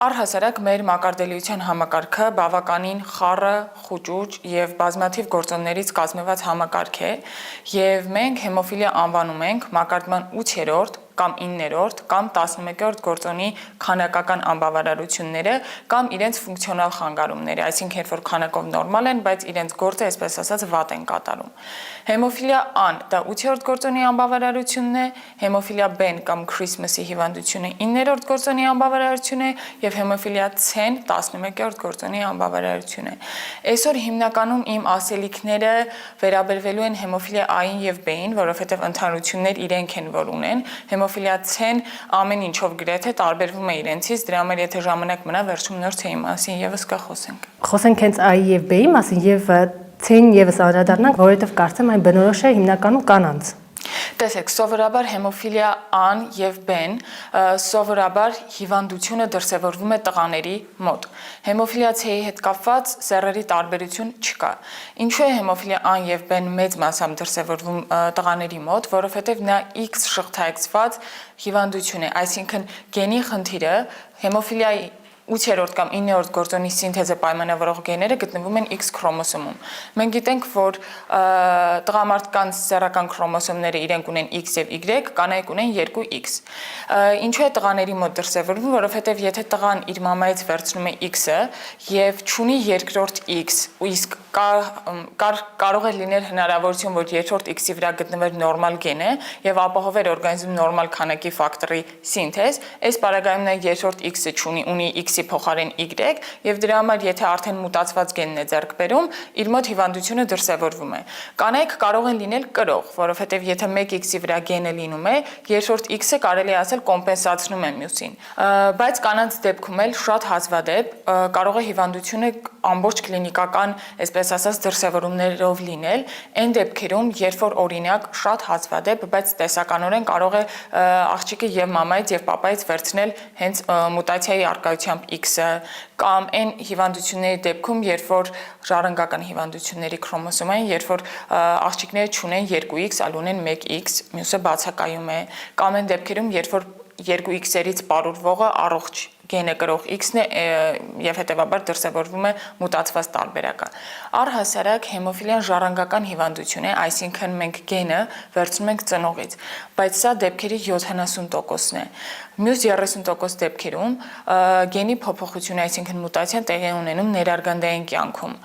Առհասարակ մեր մակարդելիության համակարգը բավականին խառը, խուճուճ եւ բազմաթիվ գործոններից կազմված համակարգ է, եւ մենք հեմոֆիլիա անվանում ենք մակարդման 8-րդ կամ 9-րդ կամ 11-րդ գործոնի քանակական անբավարարությունները կամ իրենց ֆունկցիոնալ խանգարումները, այսինքն երբ որ քանակով նորմալ են, բայց իրենց գործը, այսպես ասած, վատ են կատարում։ Հեմոֆիլիա A-ն դա 8-րդ գործոնի անբավարարությունն է, հեմոֆիլիա B-ն կամ Քրիսմասի հիվանդությունը 9-րդ գործոնի անբավարարություն է եւ հեմոֆիլիա C-ն 11-րդ գործոնի անբավարարություն է։ Այսօր հիմնականում իմ ասելիքները վերաբերվելու են հեմոֆիլիա A-ին եւ B-ին, որովհետեւ ընդհանրություններ իրենք են, որ ունեն։ Հեմոֆիլիա C-ն ամեն ինչով գրեթե տարբերվում է իրենցից, դրա համար եթե ժամանակ մնա վերջում նոր C-ի մասին եւս կխոսենք։ Խոսենք հենց A-ի եւ B-ի մասին եւ C-ին եւս անդրադառնանք, որովհետեւ կարծեմ այն բնորոշ է հիմնականում կանանց։ Տեսեք, սովորաբար հեմոֆիլիա A-ն եւ B-ն սովորաբար հիվանդությունը դրսևորվում է տղաների մոտ։ Հեմոֆիլիա C-ի հետ կապված սեռերի տարբերություն չկա։ Ինչու է հեմոֆիլիա A-ն եւ B-ն մեծ մասամբ դրսևորվում տղաների մոտ, որովհետեւ նա X շղթայցված հիվանդություն է, այսինքն գենի խնդիրը հեմոֆիլիայի 8-րդ կամ 9-րդ գործոնի սինթեզը պայմանավորող գեները գտնվում են X քրոմոսոմում։ Մենք գիտենք, որ տղամարդկանց սեռական քրոմոսոմները իրենք ունեն X եւ Y, կանայք ունեն 2X։ Ինչու է տղաների մոտ դրսևորվում, որովհետեւ եթե տղան իր մամայից վերցնում է X-ը եւ չունի երկրորդ X, իսկ կարող է լինել հնարավորություն, որ երկրորդ X-ի վրա գտնվեր նորմալ գենը եւ ապահովեր օրգանիզմում նորմալ քանակի ֆակտորի սինթեզ, այս պարագայում նա երկրորդ X-ը չունի, ունի X-ի փոխարեն Y եւ դրա համար եթե արդեն մուտացված գենն է ձեռք բերում, իր մոտ հիվանդությունը դրսևորվում է։ Կանայք կարող են լինել կրող, որովհետեւ եթե 1X-ի վրա գենը լինում է, երկրորդ X-ը կարելի է ասել կոմպենսացնում է մյուսին։ Բայց կանանց դեպքում էլ շատ հազվադեպ կարող է հիվանդությունը ամբողջ կլինիկական, այսպես ասած, դրսևորումներով լինել, այն դեպքերում, երբ որ օրինակ շատ հազվադեպ, բայց տեսականորեն կարող է աղջիկը եւ մամայից եւ պապայից վերցնել հենց մուտացիայի արկայությամբ X-ը, կամ այն հիվանդությունների դեպքում, երբ որ ժառանգական հիվանդությունների քրոմոսոմային, երբ որ աղջիկները չունեն 2X, այլ ունեն 1X, մյուսը բացակայում է, կամ այն դեպքերում, երբ որ 2X-երից պարուրվողը առողջ գենը կրող X-ն է եւ հետեւաբար դրսևորվում է մուտացված տարբերակը։ Առհասարակ հեմոֆիլիան ժառանգական հիվանդություն է, այսինքն մենք գենը վերցնում ենք ծնողից, բայց սա դեպքերի 70%-ն է։ Մյուս 30% դեպքերում գենի փոփոխություն, այսինքն մուտացիան տեղի ունենում ներարգանդային կյանքում։